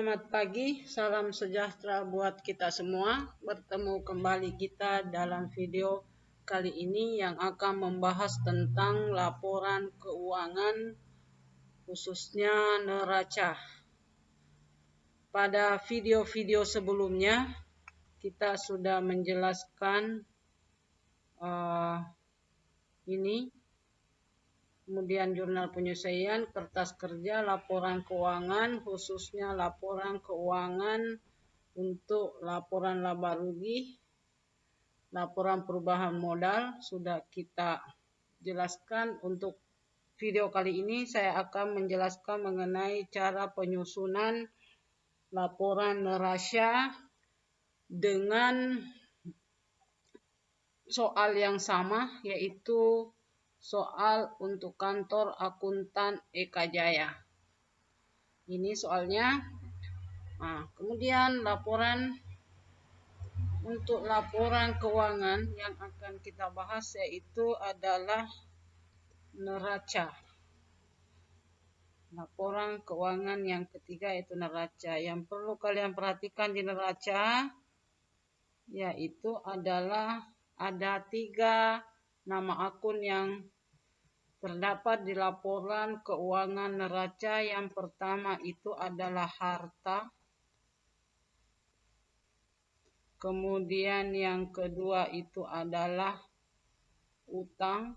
Selamat pagi, salam sejahtera buat kita semua. Bertemu kembali kita dalam video kali ini yang akan membahas tentang laporan keuangan khususnya neraca. Pada video-video sebelumnya kita sudah menjelaskan ini. Kemudian jurnal penyelesaian, kertas kerja, laporan keuangan, khususnya laporan keuangan untuk laporan laba rugi, laporan perubahan modal sudah kita jelaskan. Untuk video kali ini saya akan menjelaskan mengenai cara penyusunan laporan neraca dengan soal yang sama, yaitu soal untuk kantor akuntan Eka Jaya. Ini soalnya. Kemudian untuk laporan keuangan yang akan kita bahas yaitu adalah neraca. Laporan keuangan yang ketiga yaitu neraca. Yang perlu kalian perhatikan di neraca yaitu adalah ada 3 nama akun yang terdapat di laporan keuangan neraca. Yang pertama itu adalah harta. Kemudian yang kedua itu adalah utang.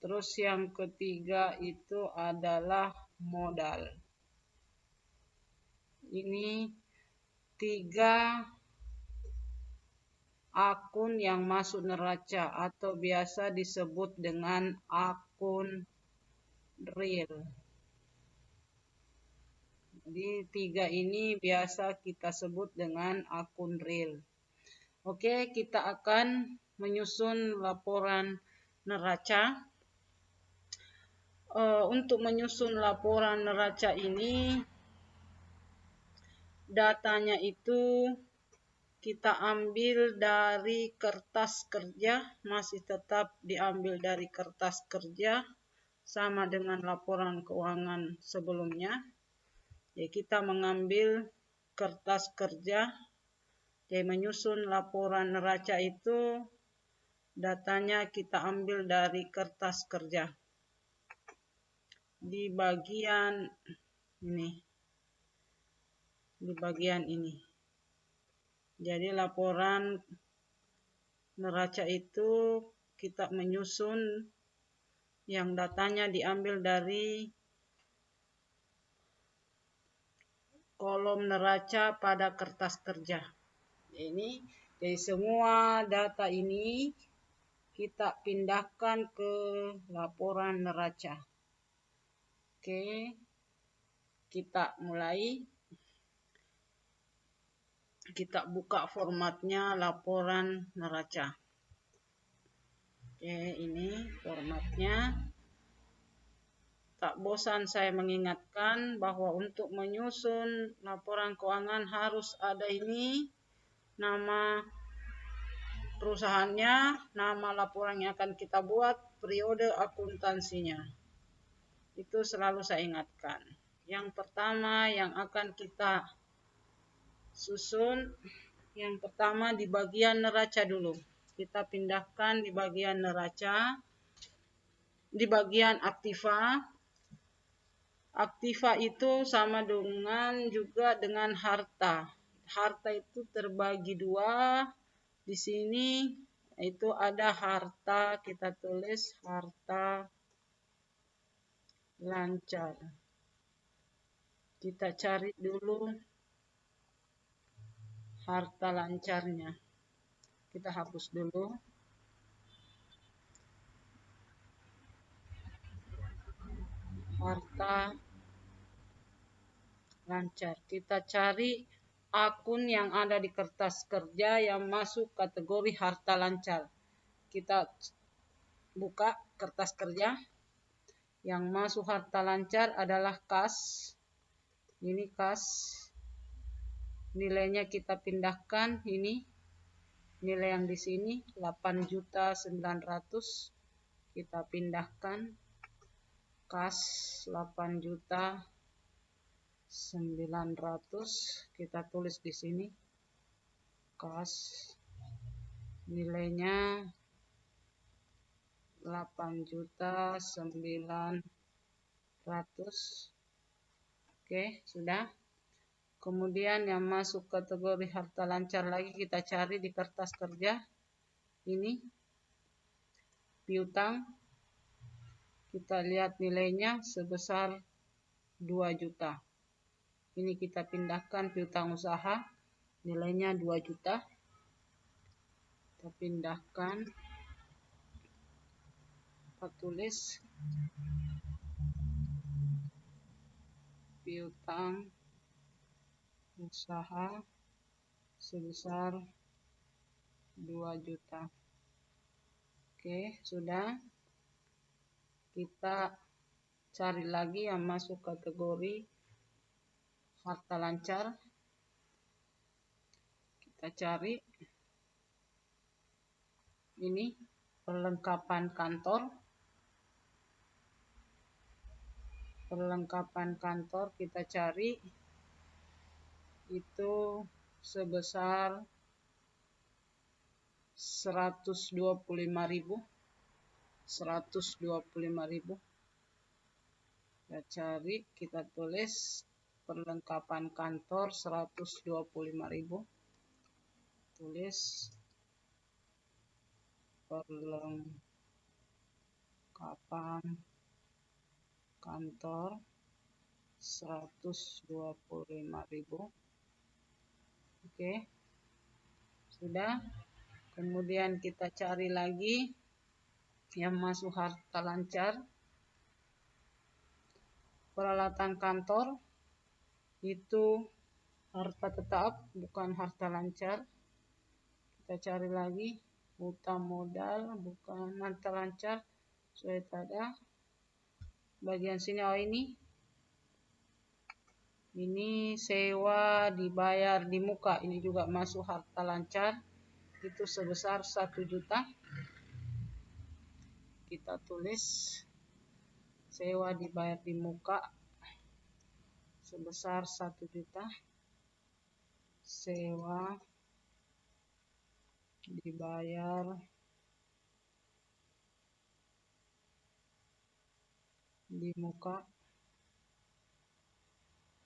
Terus yang ketiga itu adalah modal. Ini 3 akun yang masuk neraca atau biasa disebut dengan akun real. Jadi 3 ini biasa kita sebut dengan akun real. Oke, kita akan menyusun laporan neraca. Untuk menyusun laporan neraca ini, datanya itu kita ambil dari kertas kerja, masih tetap diambil dari kertas kerja, sama dengan laporan keuangan sebelumnya. Jadi kita mengambil kertas kerja, jadi menyusun laporan neraca itu datanya kita ambil dari kertas kerja. Di bagian ini. Jadi laporan neraca itu kita menyusun yang datanya diambil dari kolom neraca pada kertas kerja. Ini jadi semua data ini kita pindahkan ke laporan neraca. Oke, kita mulai. Kita buka formatnya laporan neraca. Oke, ini formatnya. Tak bosan saya mengingatkan bahwa untuk menyusun laporan keuangan harus ada ini, nama perusahaannya, nama laporan yang akan kita buat, periode akuntansinya. Itu selalu saya ingatkan. Yang pertama yang akan kita susun, yang pertama di bagian neraca dulu. Kita pindahkan di bagian neraca, di bagian aktiva. Aktiva itu sama juga dengan harta. Harta itu terbagi 2. Di sini itu ada harta, kita tulis harta lancar. Kita cari dulu harta lancarnya. Kita hapus dulu. Harta lancar. Kita cari akun yang ada di kertas kerja yang masuk kategori harta lancar. Kita buka kertas kerja. Yang masuk harta lancar adalah kas. Ini kas. Nilainya kita pindahkan, ini nilai yang di sini 8.900.000 kita pindahkan kas 8 juta 900, kita tulis di sini kas, nilainya 8.900.000. Oke, sudah. Kemudian yang masuk kategori harta lancar lagi kita cari di kertas kerja. Ini piutang. Kita lihat nilainya sebesar 2 juta. Ini kita pindahkan piutang usaha. Nilainya 2 juta. Kita pindahkan. Kita tulis piutang usaha sebesar 2 juta. Oke, sudah. Kita cari lagi yang masuk kategori harta lancar. Kita cari ini perlengkapan kantor. Perlengkapan kantor kita cari itu sebesar 125.000. 125.000. Kita cari, kita tulis perlengkapan kantor 125.000. Tulis perlengkapan kantor 125.000. Oke, sudah. Kemudian kita cari lagi yang masuk harta lancar. Peralatan kantor itu harta tetap, bukan harta lancar. Kita cari lagi utang modal, bukan harta lancar. Sudah ada bagian sini. Oh, ini sewa dibayar di muka, ini juga masuk harta lancar. Itu sebesar 1 juta. Kita tulis sewa dibayar di muka sebesar 1 juta. Sewa dibayar di muka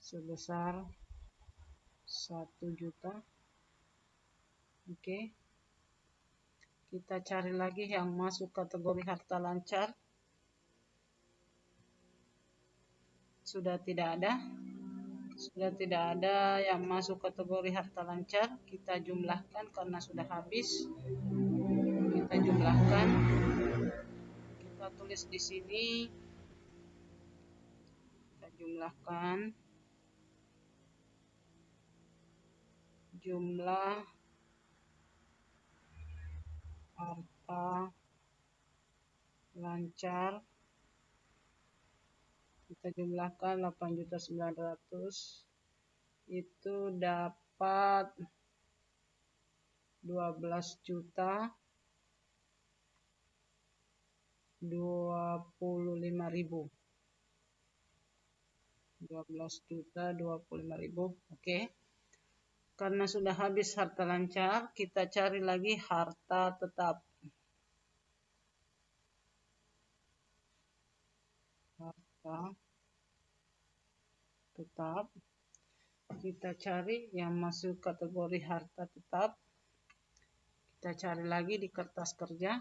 sebesar 1 juta. Oke. Kita cari lagi yang masuk kategori harta lancar. Sudah tidak ada. Sudah tidak ada yang masuk kategori harta lancar. Kita jumlahkan karena sudah habis. Kita jumlahkan. Kita tulis di sini. Kita jumlahkan jumlah harta lancar. Kita jumlahkan 8.900.000. Itu dapat 12.025.000. 12.025.000. Oke. Karena sudah habis harta lancar, kita cari lagi harta tetap. Harta tetap. Kita cari yang masuk kategori harta tetap. Kita cari lagi di kertas kerja.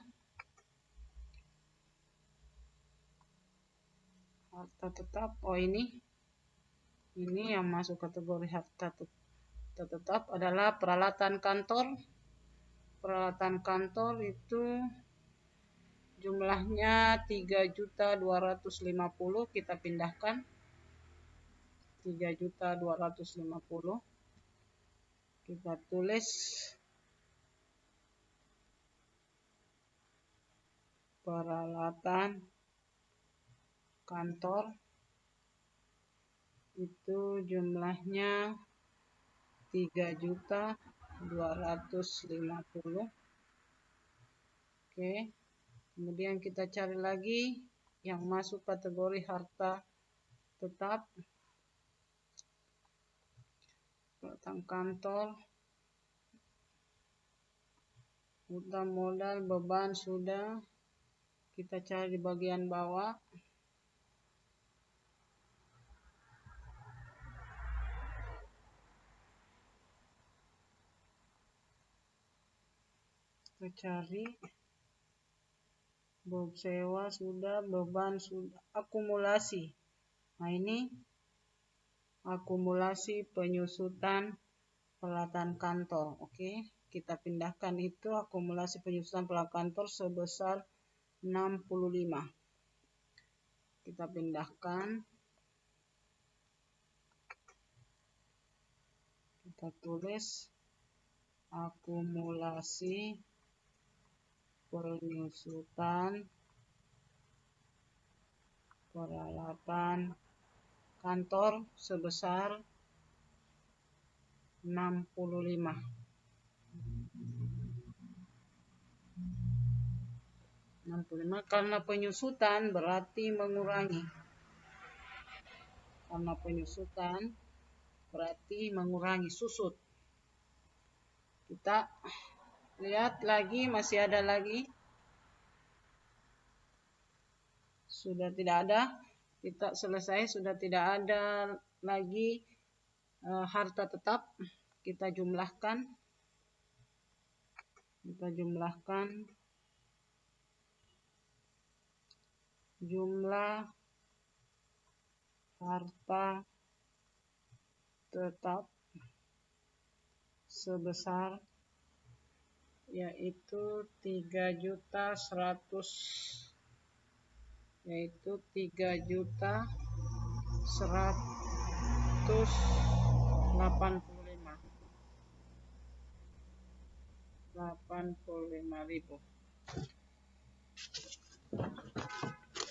Harta tetap. Oh, ini yang masuk kategori harta tetap adalah peralatan kantor. Peralatan kantor itu jumlahnya 3.250.000. Kita pindahkan 3.250.000. Kita tulis peralatan kantor itu jumlahnya 3.250.000. Oke. Kemudian kita cari lagi yang masuk kategori harta tetap. Utang kantor, utang modal, beban sudah. Kita cari di bagian bawah. Kita cari sewa sudah, beban sudah, akumulasi. Nah, ini akumulasi penyusutan peralatan kantor. Oke, kita pindahkan itu akumulasi penyusutan peralatan kantor sebesar 65. Kita pindahkan. Kita tulis akumulasi penyusutan peralatan kantor sebesar 65. Karena penyusutan berarti mengurangi. Karena penyusutan berarti mengurangi, susut. Kita lihat lagi, masih ada lagi. Sudah tidak ada. Kita selesai, sudah tidak ada lagi harta tetap. Kita jumlahkan. Jumlah harta tetap sebesar, yaitu 3.185.000.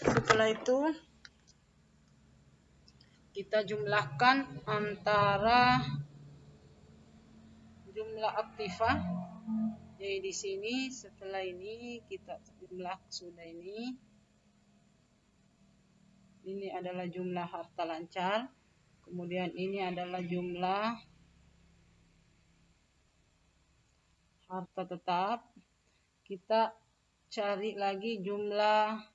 Setelah itu kita jumlahkan antara jumlah aktiva. Jadi di sini setelah ini kita jumlah sudah ini. Ini adalah jumlah harta lancar. Kemudian ini adalah jumlah harta tetap. Kita cari lagi jumlah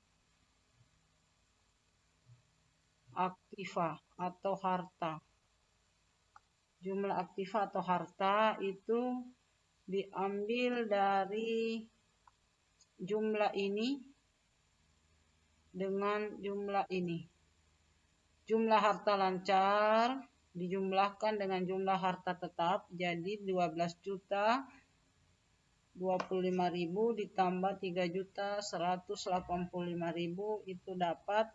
aktiva atau harta. Jumlah aktiva atau harta itu diambil dari jumlah ini dengan jumlah ini. Jumlah harta lancar dijumlahkan dengan jumlah harta tetap, jadi 12.025.000 ditambah 3.185.000 itu dapat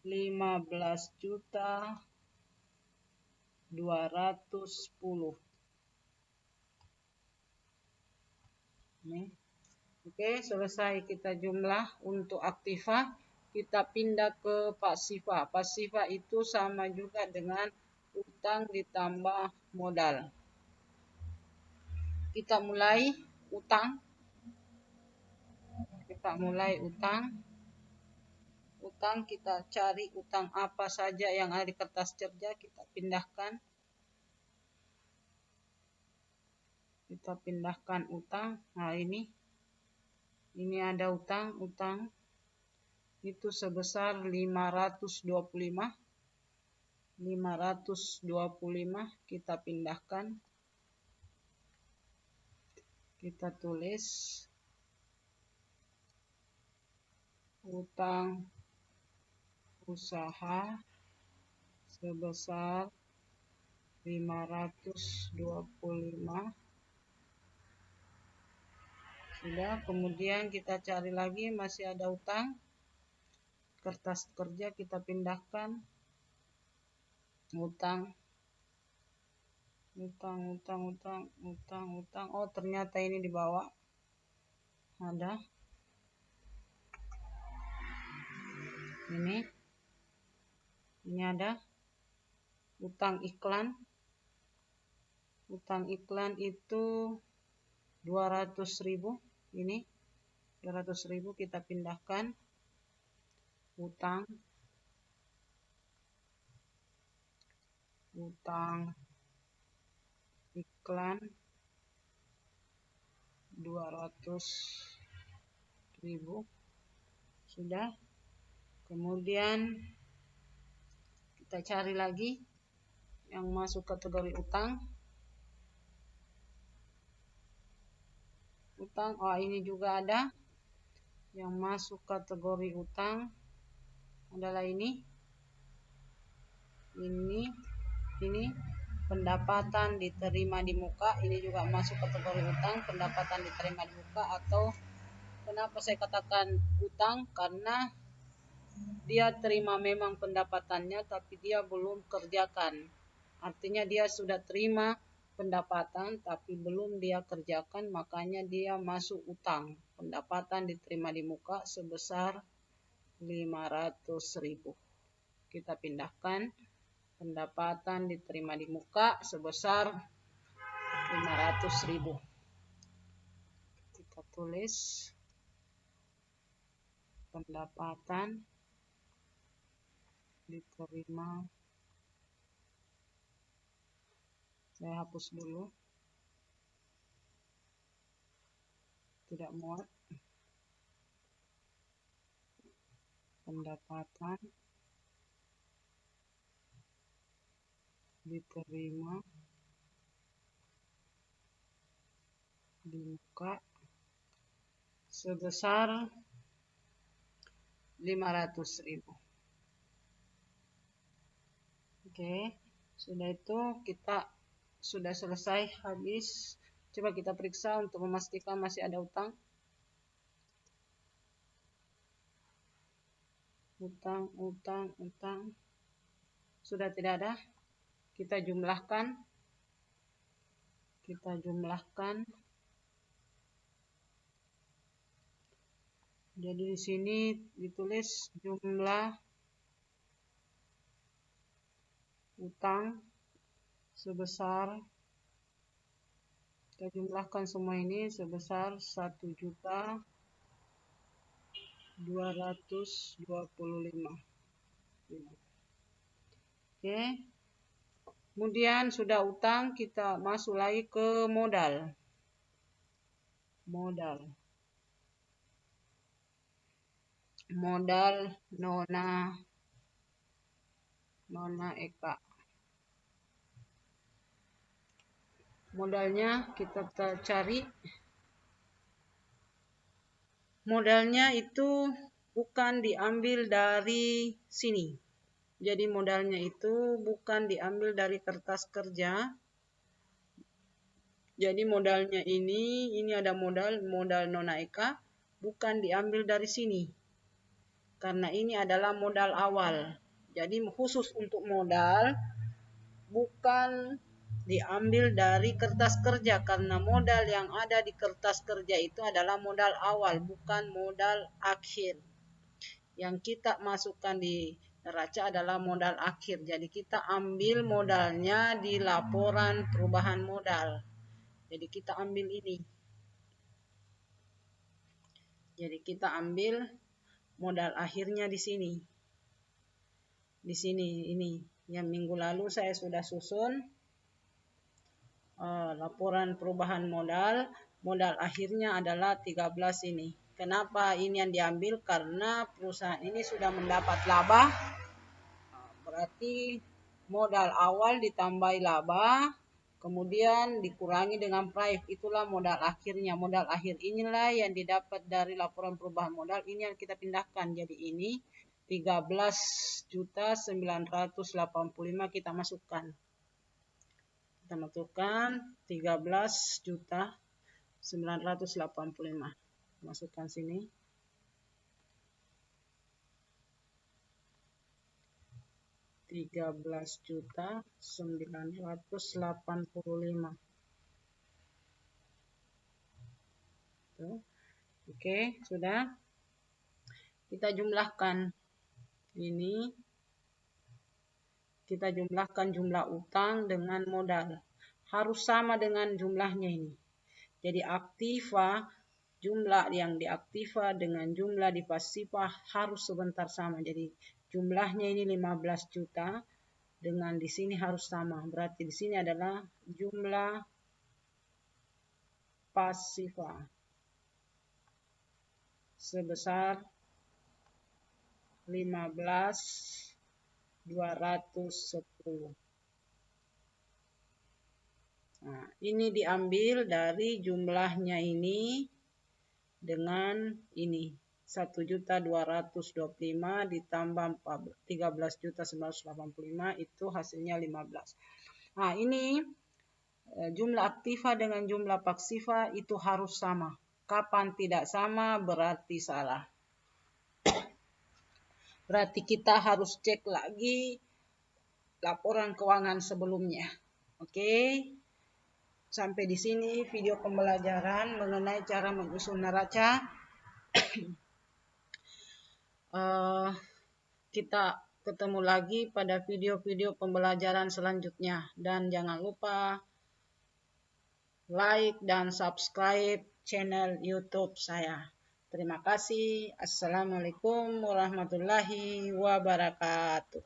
15.210. Oke, selesai kita jumlah untuk aktiva. Kita pindah ke pasiva. Pasiva itu sama juga dengan utang ditambah modal. Kita mulai utang. Utang kita cari utang apa saja yang ada di kertas kerja, kita pindahkan. Kita pindahkan utang. Nah, ini ada utang itu sebesar 525. Kita pindahkan. Kita tulis utang usaha sebesar 525. Sudah, kemudian kita cari lagi, masih ada utang. Kertas kerja kita pindahkan. Utang. Oh, ternyata ini di bawah. Ada. Ini ada utang iklan. Utang iklan itu 200.000. Ini 200.000 kita pindahkan. Utang iklan 200.000 sudah. Kemudian kita cari lagi yang masuk kategori utang. Oh, ini juga ada yang masuk kategori utang adalah ini pendapatan diterima di muka. Ini juga masuk kategori utang, pendapatan diterima di muka. Atau kenapa saya katakan utang, karena dia terima memang pendapatannya tapi dia belum kerjakan. Artinya dia sudah terima pendapatan tapi belum dia kerjakan, makanya dia masuk utang. Pendapatan diterima di muka sebesar 500.000. Kita pindahkan pendapatan diterima di muka sebesar 500.000. Kita tulis pendapatan diterima. Saya hapus dulu, tidak muat. Pendapatan diterima di muka sebesar 500.000. Oke, sudah itu kita sudah selesai, habis. Coba kita periksa untuk memastikan masih ada utang. Utang. Sudah tidak ada. Kita jumlahkan. Jadi di sini ditulis jumlah utang sebesar, kita jumlahkan semua ini sebesar 1.225.000. Oke. Kemudian sudah utang, kita masuk lagi ke modal. Modal Nona Eka. Modalnya kita cari. Modalnya itu bukan diambil dari sini. Jadi modalnya itu bukan diambil dari kertas kerja. Jadi modalnya ini ada modal Nona Eka, bukan diambil dari sini. Karena ini adalah modal awal. Jadi khusus untuk modal bukan diambil dari kertas kerja, karena modal yang ada di kertas kerja itu adalah modal awal, bukan modal akhir. Yang kita masukkan di neraca adalah modal akhir. Jadi kita ambil modalnya di laporan perubahan modal. Jadi kita ambil ini. Jadi kita ambil modal akhirnya di sini. Di sini ini. Yang minggu lalu saya sudah susun laporan perubahan modal. Modal akhirnya adalah 13 ini. Kenapa ini yang diambil? Karena perusahaan ini sudah mendapat laba. Berarti modal awal ditambahi laba, kemudian dikurangi dengan price. Itulah modal akhirnya. Modal akhir inilah yang didapat dari laporan perubahan modal. Ini yang kita pindahkan. Jadi ini 13.985 kita masukkan. Kita masukkan 13.985. Masukkan sini. 13.985. Oke, sudah. Kita jumlahkan ini. Kita jumlahkan jumlah utang dengan modal. Harus sama dengan jumlahnya ini. Jadi aktiva, jumlah yang diaktiva dengan jumlah di pasifa harus sebentar sama. Jadi jumlahnya ini 15 juta dengan di sini harus sama. Berarti di sini adalah jumlah pasiva sebesar 15.210. Nah, ini diambil dari jumlahnya ini dengan ini 1.225 ditambah 13.985 itu hasilnya 15. Nah, ini jumlah aktiva dengan jumlah pasiva itu harus sama. Kapan tidak sama berarti salah. Berarti kita harus cek lagi laporan keuangan sebelumnya. Oke. Sampai di sini video pembelajaran mengenai cara menyusun neraca. Kita ketemu lagi pada video-video pembelajaran selanjutnya. Dan jangan lupa like dan subscribe channel YouTube saya. Terima kasih. Assalamualaikum warahmatullahi wabarakatuh.